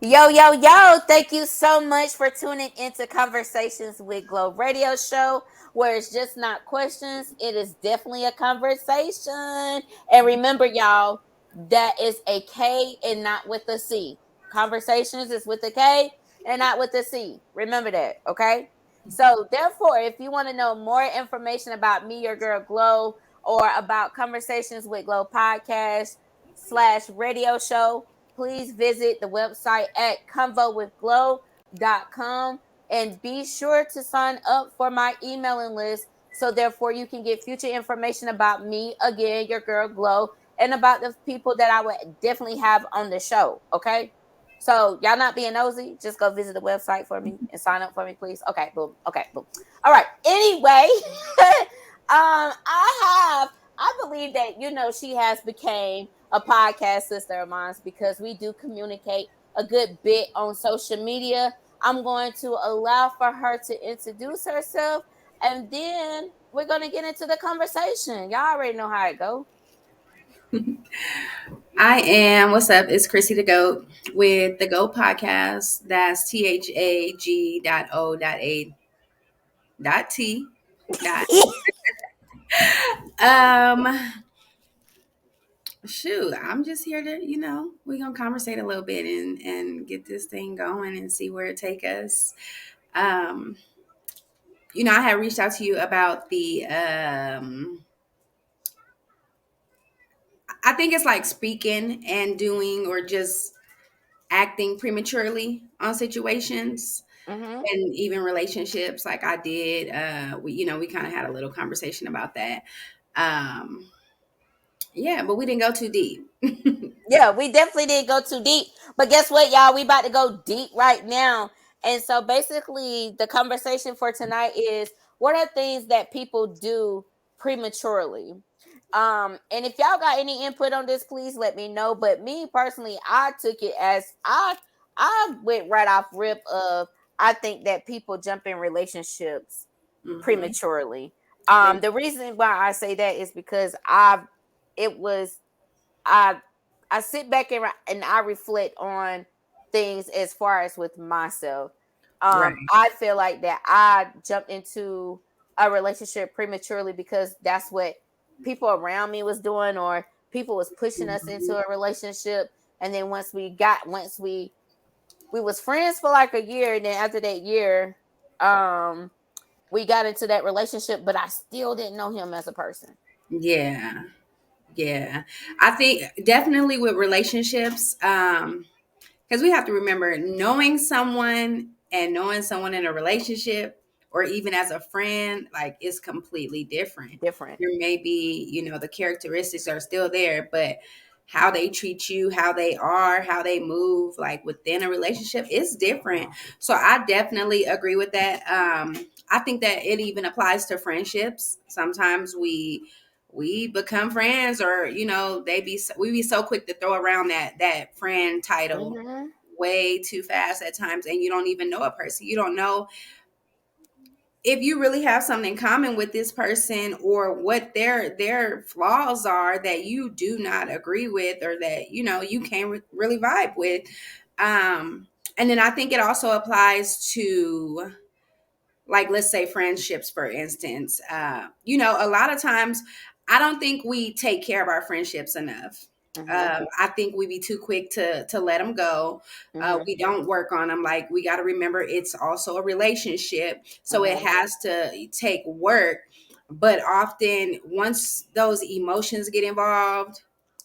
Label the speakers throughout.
Speaker 1: Yo, yo, yo, thank you so much for tuning into Conversations with Glo radio show, where it's just not questions, it is definitely a conversation. And remember, y'all, that is a K and not with a C. Conversations is with a K and not with a C. Remember that, okay? So, therefore, if you want to know more information about me, your girl Glo, or about Conversations with Glo podcast slash radio show, please visit the website at convowithglo.com and be sure to sign up for my emailing list so therefore you can get future information about me, again, your girl Glo, and about the people that I would definitely have on the show. Okay. So y'all not being nosy, just go visit the website for me and sign up for me, please. Okay, boom. Okay, boom. All right. Anyway, I believe that she has became a podcast sister of mine because we do communicate a good bit on social media. I'm going to allow for her to introduce herself, and then we're going to get into the conversation. Y'all already know how it go.
Speaker 2: I am. What's up? It's Krissie the G.O.A.T with the G.O.A.T Podcast. That's THAG.O.A.T. Um, shoot, I'm just here to, we're gonna conversate a little bit and get this thing going and see where it take us. Um, I had reached out to you about the I think it's like speaking and doing or just acting prematurely on situations
Speaker 1: Mm-hmm.
Speaker 2: and even relationships like I did. We kind of had a little conversation about that. Um, yeah, but we didn't go too deep.
Speaker 1: Yeah, we definitely didn't go too deep. But guess what, y'all? We about to go deep right now. And so basically the conversation for tonight is, what are things that people do prematurely? And if y'all got any input on this, please let me know. But me personally, I took it as I went right off rip of, I think that people jump in relationships
Speaker 2: Hmm.
Speaker 1: prematurely.
Speaker 2: They,
Speaker 1: The reason why I say that is because it was I I sit back and I reflect on things as far as with myself.
Speaker 2: right.
Speaker 1: I feel like that I jumped into a relationship prematurely because that's what people around me was doing, or people was pushing us into
Speaker 2: Mhm.
Speaker 1: a relationship. And then once we was friends for like a year, and then after that year, um, we got into that relationship, but I still didn't know him as a person.
Speaker 2: Yeah. Yeah. I think definitely with relationships, because we have to remember knowing someone in a relationship or even as a friend, like, is completely different.
Speaker 1: Different.
Speaker 2: There may be, the characteristics are still there, but how they treat you, how they are, how they move, like within a relationship, is different. So I definitely agree with that. I think that it even applies to friendships. Sometimes we become friends, or we be so quick to throw around that friend title
Speaker 1: Mm-hmm.
Speaker 2: way too fast at times, and you don't even know a person. You don't know if you really have something in common with this person, or what their flaws are that you do not agree with, or that you can't really vibe with. And then I think it also applies to, like, let's say friendships, for instance. A lot of times I don't think we take care of our friendships enough.
Speaker 1: Mm-hmm.
Speaker 2: I think we be too quick to let them go.
Speaker 1: Mm-hmm.
Speaker 2: We don't work on them. Like, we got to remember it's also a relationship, so it
Speaker 1: Mm-hmm.
Speaker 2: has to take work. But often, once those emotions get involved,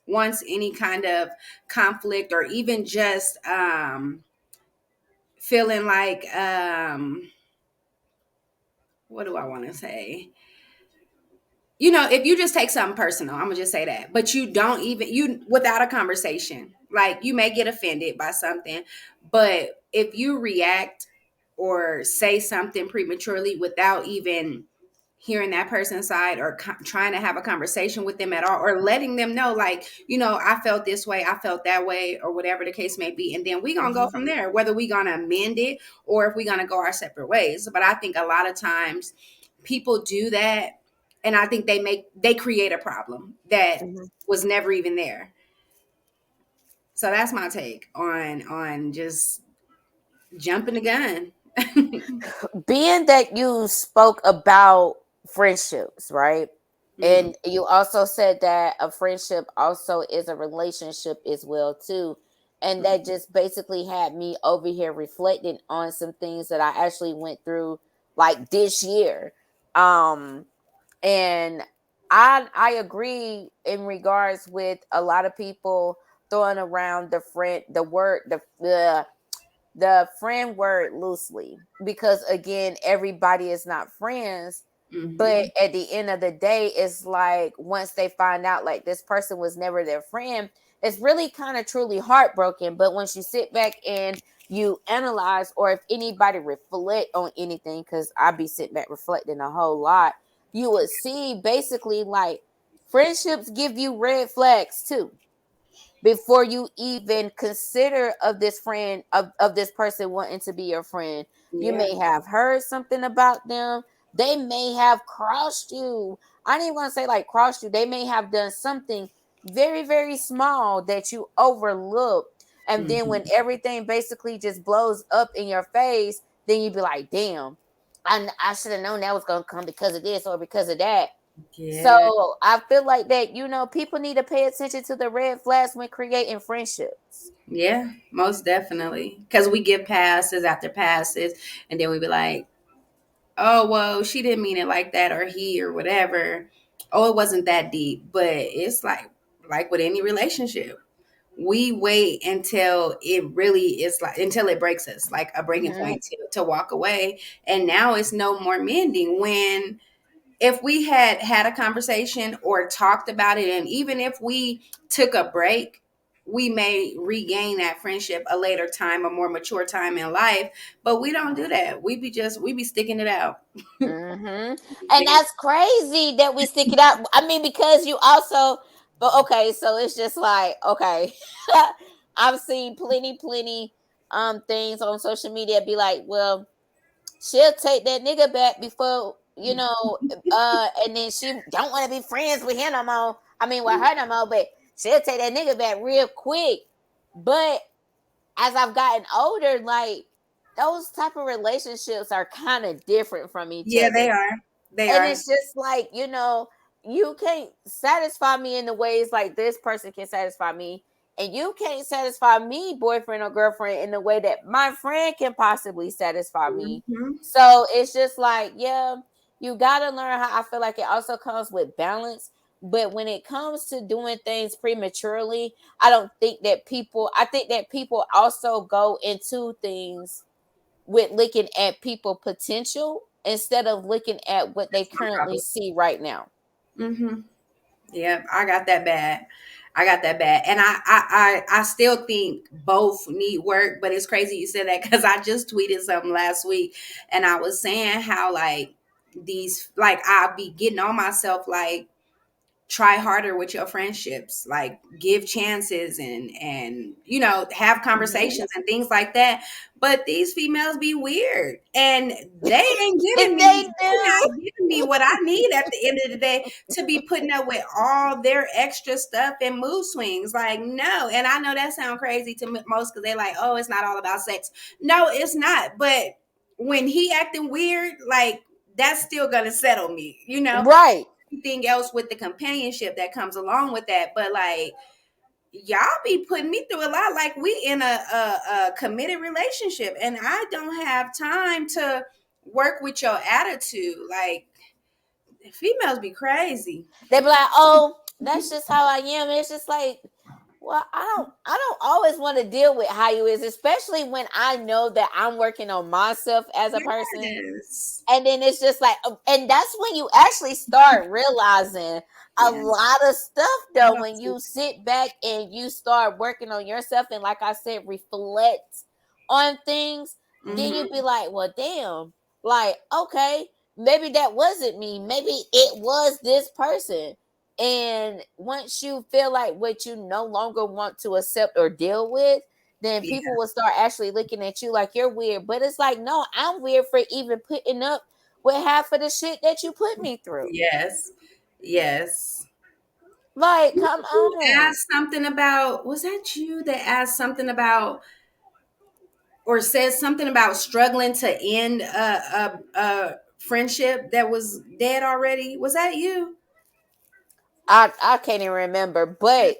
Speaker 2: once any kind of conflict, or even just feeling like, what do I want to say? If you just take something personal, I'm gonna just say that, but you don't even, without a conversation, like, you may get offended by something, but if you react or say something prematurely without even hearing that person's side, or trying to have a conversation with them at all, or letting them know, like, I felt this way, I felt that way, or whatever the case may be, and then we gonna go
Speaker 1: Mm-hmm.
Speaker 2: from there, whether we gonna amend it or if we gonna go our separate ways. But I think a lot of times people do that, and I think they create a problem that
Speaker 1: Mm-hmm.
Speaker 2: was never even there. So that's my take on just jumping the gun.
Speaker 1: Being that you spoke about friendships, right?
Speaker 2: Hmm.
Speaker 1: And you also said that a friendship also is a relationship as well too. And that just basically had me over here reflecting on some things that I actually went through like this year. Um and I agree in regards with a lot of people throwing around the friend word loosely, because again, everybody is not friends. But
Speaker 2: Hmm.
Speaker 1: at the end of the day, it's like once they find out like this person was never their friend, it's really kind of truly heartbroken. But once you sit back and you analyze, or if anybody reflect on anything, because I be sitting back reflecting a whole lot, you would see basically like friendships give you red flags too before you even consider of this friend of this person wanting to be your friend. You
Speaker 2: Yeah.
Speaker 1: may have heard something about them. They may have crossed you. I don't even want to say like crossed you. They may have done something very, very small that you overlooked. And then when
Speaker 2: Hmm.
Speaker 1: everything basically just blows up in your face, then you be like, damn, I should have known that was going to come because of this or because of that.
Speaker 2: Yeah.
Speaker 1: So I feel like that, people need to pay attention to the red flags when creating friendships.
Speaker 2: Yeah, most definitely. Because we give passes after passes, and then we be like, oh, well, she didn't mean it like that, or he, or whatever. Oh, it wasn't that deep. But it's like with any relationship, we wait until it really is like, until it breaks us, like a breaking
Speaker 1: Hmm.
Speaker 2: point to walk away. And now it's no more mending. When if we had a conversation or talked about it, and even if we took a break, we may regain that friendship a later time, a more mature time in life. But we don't do that. We be sticking it out.
Speaker 1: Hmm. And that's crazy that we stick it out. I mean, because you also, but okay, so it's just like, okay, I've seen plenty, things on social media be like, well, she'll take that nigga back before, and then she don't want to be friends with him no more. I mean, with her no more, but she'll take that nigga back real quick. But as I've gotten older, like those type of relationships are kind of different from each
Speaker 2: Yeah,
Speaker 1: other.
Speaker 2: they are. They
Speaker 1: And
Speaker 2: are.
Speaker 1: it's just like, you can't satisfy me in the ways like this person can satisfy me. And you can't satisfy me, boyfriend or girlfriend, in the way that my friend can possibly satisfy me.
Speaker 2: Hmm.
Speaker 1: So it's just like, yeah, you got to learn how. I feel like it also comes with balance. But when it comes to doing things prematurely, I think that people also go into things with looking at people potential instead of looking at what they
Speaker 2: That's my
Speaker 1: currently
Speaker 2: problem.
Speaker 1: see right now.
Speaker 2: Hmm. Yeah, I got that bad. I got that bad. And I still think both need work, but it's crazy you said that because I just tweeted something last week, and I was saying how like these, like, I'll be getting on myself, like, try harder with your friendships, like give chances, and have
Speaker 1: Mhm.
Speaker 2: conversations and things like that. But these females be weird, and they ain't giving
Speaker 1: And
Speaker 2: me
Speaker 1: they
Speaker 2: they
Speaker 1: do.
Speaker 2: not giving me what I need at the end of the day, to be putting up with all their extra stuff and mood swings. Like, no. And I know that sounds crazy to most, because they're like, oh, it's not all about sex. No, it's not. But when he acting weird, like, that's still gonna settle me.
Speaker 1: Right.
Speaker 2: Everything else with the companionship that comes along with that. But like, y'all be putting me through a lot. Like, we in a committed relationship, and I don't have time to work with your attitude. Like, females be crazy.
Speaker 1: They be like, oh, that's just how I am. And it's just like, well, I don't always want to deal with how you is, especially when I know that I'm working on myself as a person.
Speaker 2: Yes.
Speaker 1: And then it's just like, and that's when you actually start realizing a
Speaker 2: Yeah.
Speaker 1: lot of stuff, though,
Speaker 2: Hold
Speaker 1: when
Speaker 2: on.
Speaker 1: you sit back and you start working on yourself. And like I said, reflect on things, then you be
Speaker 2: Mm-hmm.
Speaker 1: like, well, damn, like, okay, maybe that wasn't me. Maybe it was this person. And once you feel like what you no longer want to accept or deal with, then
Speaker 2: Yeah.
Speaker 1: people will start actually looking at you like you're weird. But it's like, no, I'm weird for even putting up with half of the shit that you put me through.
Speaker 2: Yes. Yes.
Speaker 1: Like, come
Speaker 2: You
Speaker 1: on.
Speaker 2: asked something about, was that you that asked something about or said something about struggling to end a friendship that was dead already? Was that you?
Speaker 1: I can't even remember, but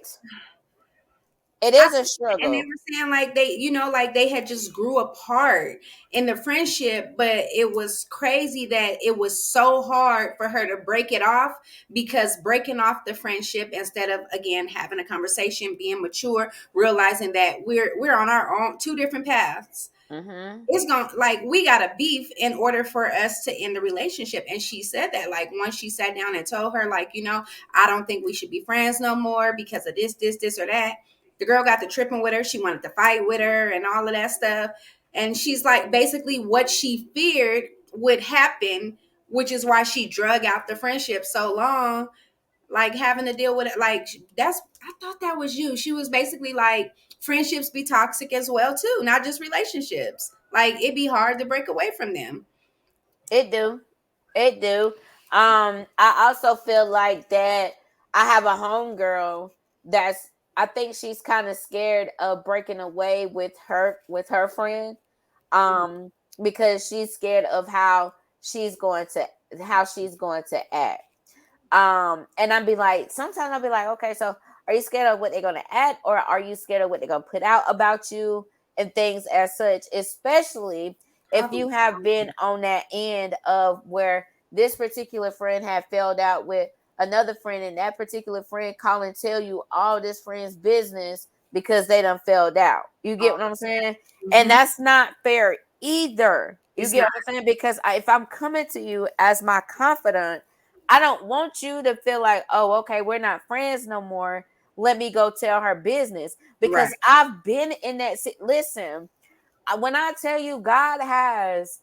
Speaker 1: it
Speaker 2: I
Speaker 1: is a
Speaker 2: And they
Speaker 1: struggle.
Speaker 2: were saying like they, like they had just grew apart in the friendship, but it was crazy that it was so hard for her to break it off, because breaking off the friendship instead of again having a conversation, being mature, realizing that we're on our own two different paths.
Speaker 1: Mm-hmm.
Speaker 2: It's going like we got a beef in order for us to end the relationship. And she said that like once she sat down and told her like, I don't think we should be friends no more because of this or that. The girl got to tripping with her. She wanted to fight with her and all of that stuff. And she's like, basically what she feared would happen, which is why she drug out the friendship so long, like having to deal with it. Like that's, I thought that was you. She was basically like, friendships be toxic as well too, not just relationships. Like it'd be hard to break away from them.
Speaker 1: It do. It do. I also feel like that I have a homegirl that's I think she's kind of scared of breaking away with her friend. Um, because she's scared of how she's going to act. And I'd be like, sometimes I'll be like, okay, so are you scared of what they're gonna add, or are you scared of what they're gonna put out about you and things as such? Especially if
Speaker 2: Probably.
Speaker 1: you have been on that end of where this particular friend had failed out with another friend, and that particular friend call and tell you all this friend's business because they done failed out. You get what I'm saying? And
Speaker 2: Mm-hmm.
Speaker 1: that's not fair either. You
Speaker 2: It's
Speaker 1: get
Speaker 2: not.
Speaker 1: what I'm saying? Because if I'm coming to you as my confidant, I don't want you to feel like, oh, okay, we're not friends no more. Let me go tell her business
Speaker 2: Right.
Speaker 1: because I've been in that. Listen, when I tell you, God has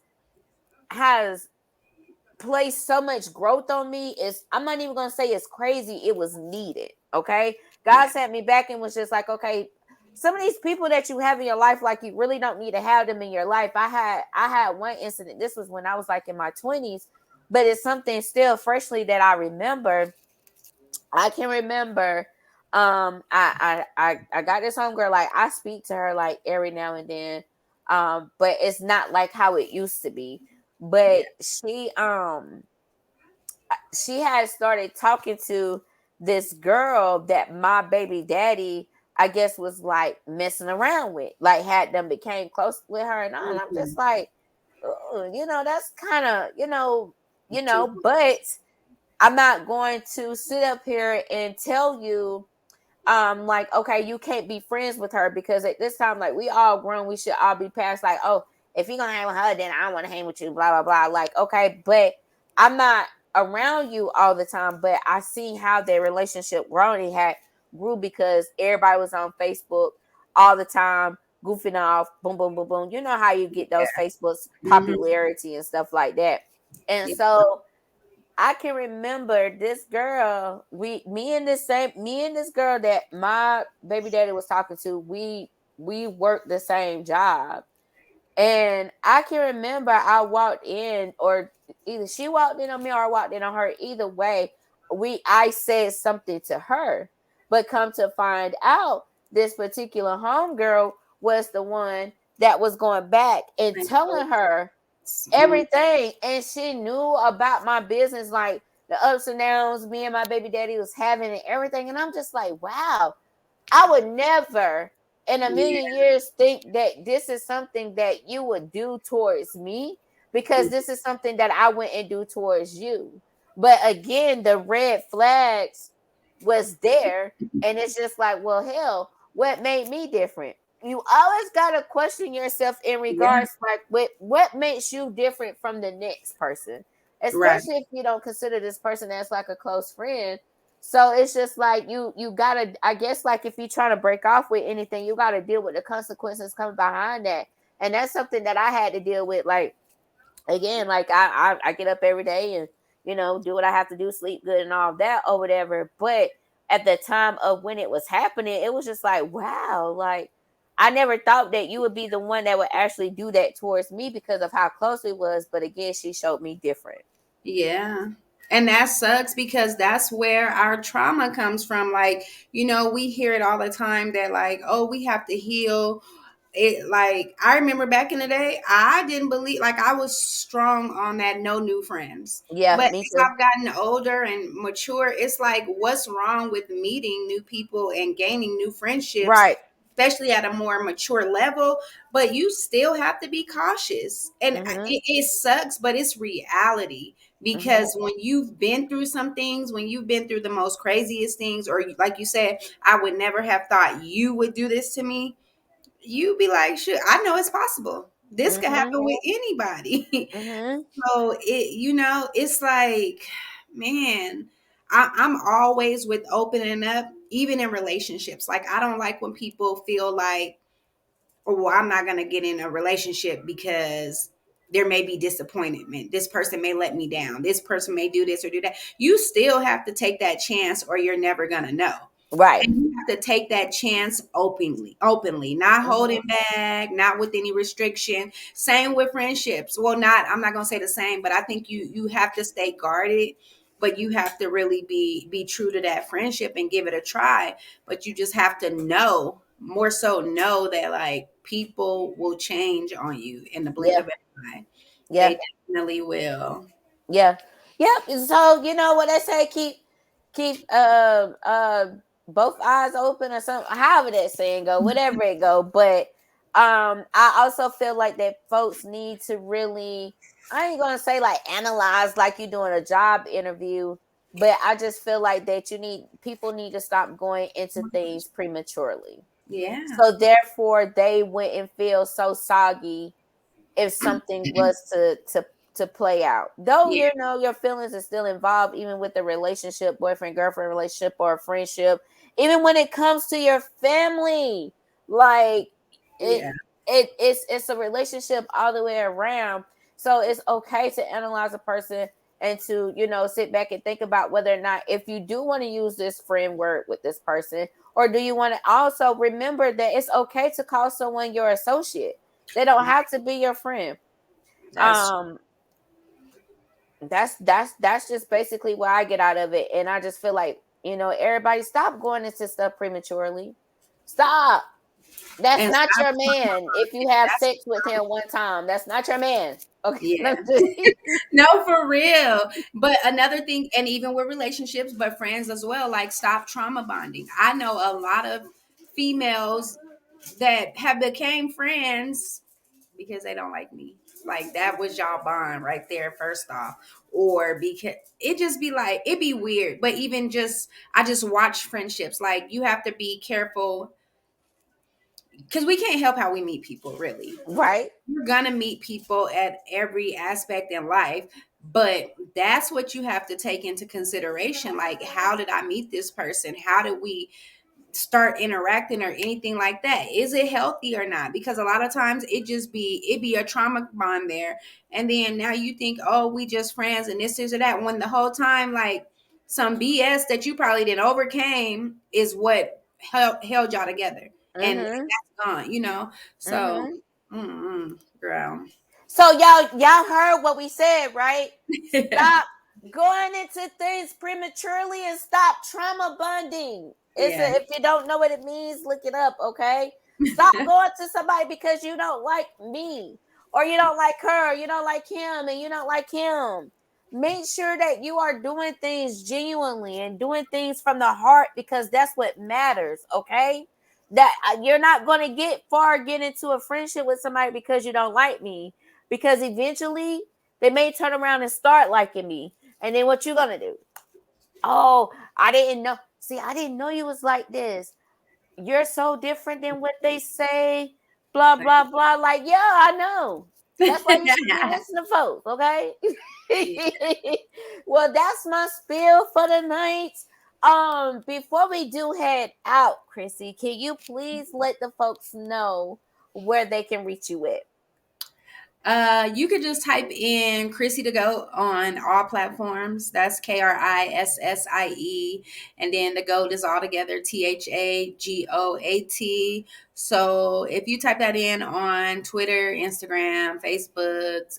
Speaker 1: placed so much growth on me. Is I'm not even gonna say it's crazy. It was needed. Okay, God
Speaker 2: Yeah.
Speaker 1: sent me back and was just like, okay, some of these people that you have in your life, like you really don't need to have them in your life. I had one incident. This was when I was like in my 20s, but it's something still freshly that I remember. I can remember I got this homegirl, like I speak to her like every now and then. But it's not like how it used to be.
Speaker 2: Yeah.
Speaker 1: But she had started talking to this girl that my baby daddy, I guess, was like messing around with, like had them became close with her and all. And I'm
Speaker 2: Mhm.
Speaker 1: just like, "Ooh, that's kind of,
Speaker 2: Too.
Speaker 1: but I'm not going to sit up here and tell you like, okay, you can't be friends with her because at this time, like, we all grown, we should all be past like, oh, if you're gonna hang with her, then I don't want to hang with you, blah blah blah. Like, okay, but I'm not around you all the time, but I see how their relationship grew because everybody was on Facebook all the time, goofing off, boom boom boom boom. You know how you get those Facebook's
Speaker 2: Hmm.
Speaker 1: popularity and stuff like that. And
Speaker 2: Yeah.
Speaker 1: so I can remember this girl. Me and this girl that my baby daddy was talking to. We worked the same job, and I can remember I walked in, or either she walked in on me or I walked in on her. Either way, I said something to her, but come to find out, this particular homegirl was the one that was going back and
Speaker 2: Thank
Speaker 1: telling her
Speaker 2: you.
Speaker 1: everything, and she knew about my business, like the ups and downs me and my baby daddy was having and everything. And I'm just like, wow, I would never in a million
Speaker 2: Yeah.
Speaker 1: years think that this is something that you would do towards me, because this is something that I wouldn't do towards you. But again, the red flags was there, and it's just like, well, hell, what made me different? You always gotta question yourself in
Speaker 2: Yeah.
Speaker 1: regards like what makes you different from the next person,
Speaker 2: Right.
Speaker 1: especially if you don't consider this person as like a close friend. So it's just like you gotta, I guess, like if you're trying to break off with anything, you gotta deal with the consequences coming behind that. And that's something that I had to deal with. Like, again, like I get up every day and do what I have to do, sleep good and all that or whatever. But at the time of when it was happening, it was just like, wow, like I never thought that you would be the one that would actually do that towards me because of how close it was. But again, she showed me different.
Speaker 2: Yeah. And that sucks because that's where our trauma comes from. Like, we hear it all the time that, like, oh, we have to heal it. Like, I remember back in the day, I didn't believe, like, I was strong on that no new friends.
Speaker 1: Yeah,
Speaker 2: But
Speaker 1: me
Speaker 2: as
Speaker 1: too.
Speaker 2: I've gotten older and mature, it's like, what's wrong with meeting new people and gaining new friendships,
Speaker 1: Right.
Speaker 2: especially at a more mature level? But you still have to be cautious. And
Speaker 1: Mhm.
Speaker 2: it sucks, but it's reality.
Speaker 1: Mhm.
Speaker 2: Because when you've been through some things, when you've been through the most craziest things, or like you said, I would never have thought you would do this to me, you be like, "Shoot, I know it's possible. This could
Speaker 1: Mhm.
Speaker 2: happen with anybody."
Speaker 1: Mhm.
Speaker 2: So it's like, man, I'm always with opening up, even in relationships. Like, I don't like when people feel like, "Oh, well, I'm not gonna get in a relationship because there may be disappointment. This person may let me down. This person may do this or do that." You still have to take that chance, or you're never gonna know.
Speaker 1: Right.
Speaker 2: And you have to take that chance openly, not
Speaker 1: Mhm.
Speaker 2: holding back, not with any restriction. Same with friendships. Well, I'm not gonna say the same, but I think you have to stay guarded, but you have to really be true to that friendship and give it a try. But you just have to know, more so know that, like, people will change on you in the blink
Speaker 1: Yeah.
Speaker 2: of an eye.
Speaker 1: Yeah.
Speaker 2: They definitely will.
Speaker 1: Yeah. Yep. So you know what they say, keep both eyes open or something, however that saying go, whatever it go. But I also feel like that folks need to really, I ain't gonna say like analyze like you doing a job interview, but I just feel like that people need to stop going into things prematurely.
Speaker 2: Yeah.
Speaker 1: So therefore they wouldn't feel so soggy if something was to play out. Though
Speaker 2: Yeah.
Speaker 1: your feelings are still involved, even with the relationship, boyfriend girlfriend relationship or a friendship, even when it comes to your family, like it
Speaker 2: Yeah.
Speaker 1: it's a relationship all the way around. So it's okay to analyze a person and to sit back and think about whether or not, if you do want to use this framework with this person, or do you want to also remember that it's okay to call someone your associate. They don't have to be your friend.
Speaker 2: That's
Speaker 1: Um, that's just basically what I get out of it, and I just feel like everybody stop going into stuff prematurely. Stop. That's
Speaker 2: and
Speaker 1: not
Speaker 2: stop
Speaker 1: your
Speaker 2: talking
Speaker 1: man.
Speaker 2: about
Speaker 1: If
Speaker 2: it.
Speaker 1: you have
Speaker 2: That's
Speaker 1: sex with him one time, that's not your man. Okay.
Speaker 2: Yeah. No, for real. But another thing, and even with relationships, but friends as well, like, stop trauma bonding. I know a lot of females that have became friends because they don't like me. Like, that was y'all bond right there, first off. Or because it just be like, it be weird. But even just, I just watch friendships. Like, you have to be careful because we can't help how we meet people, really.
Speaker 1: Right.
Speaker 2: You're gonna meet people at every aspect in life, but that's what you have to take into consideration. Like, how did I meet this person? How did we start interacting or anything like that? Is it healthy or not? Because a lot of times it be a trauma bond there, and then now you think, oh, we just friends and this or that, when the whole time, like, some BS that you probably didn't overcame is what held y'all together, and
Speaker 1: Mhm.
Speaker 2: that's gone. So,
Speaker 1: Mhm.
Speaker 2: girl.
Speaker 1: So y'all heard what we said, right? Stop going into things prematurely and stop trauma bonding.
Speaker 2: Yeah.
Speaker 1: If you don't know what it means, look it up, okay? Stop going to somebody because you don't like me, or you don't like her, or you don't like him, and you don't like him. Make sure that you are doing things genuinely and doing things from the heart, because that's what matters, okay? That you're not going to get far getting into a friendship with somebody because you don't like me, because eventually they may turn around and start liking me. And then what you gonna do? Oh, I didn't know. See, I didn't know you was like this. You're so different than what they say. Blah blah blah. Like, yeah, I know. That's why you should be listening to folks, okay? Well, that's my spiel for the night. Before we do head out, Krissie, can you please let the folks know where they can reach you at?
Speaker 2: You could just type in Krissie to Go on all platforms. That's KRISSIE. And then the GOAT is all together, THAGOAT. So if you type that in on Twitter, Instagram, Facebook,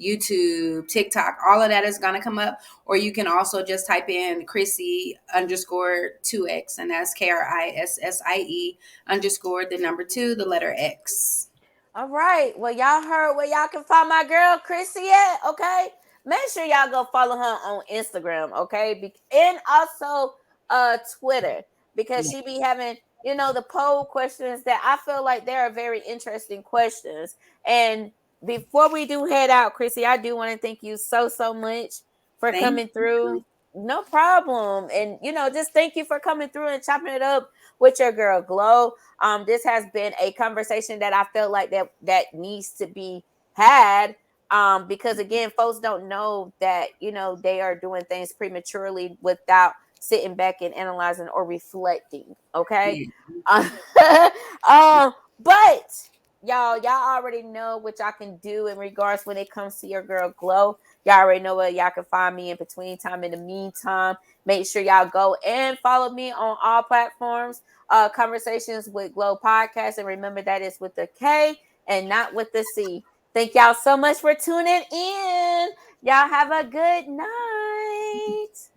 Speaker 2: YouTube, TikTok, all of that is going to come up. Or you can also just type in Krissie underscore 2X, and that's KRISSIE underscore the number 2, the letter X.
Speaker 1: All right. Well, y'all heard where y'all can find my girl Krissie at, okay? Make sure y'all go follow her on Instagram, okay? And also Twitter, because she be having, the poll questions that I feel like they are very interesting questions. And before we do head out, Krissie, I do want to thank you so much for
Speaker 2: Thank
Speaker 1: coming
Speaker 2: you.
Speaker 1: through. No problem. And just thank you for coming through and chopping it up with your girl Glo. This has been a conversation that I felt like that needs to be had. Because again, folks don't know that they are doing things prematurely without sitting back and analyzing or reflecting. Okay.
Speaker 2: Yeah.
Speaker 1: But y'all already know what y'all can do in regards when it comes to your girl Glo. Y'all already know where y'all can find me in between time. In the meantime, make sure y'all go and follow me on all platforms. Conversations with Glo Podcast, and remember that is with the K and not with the C. Thank y'all so much for tuning in. Y'all have a good night.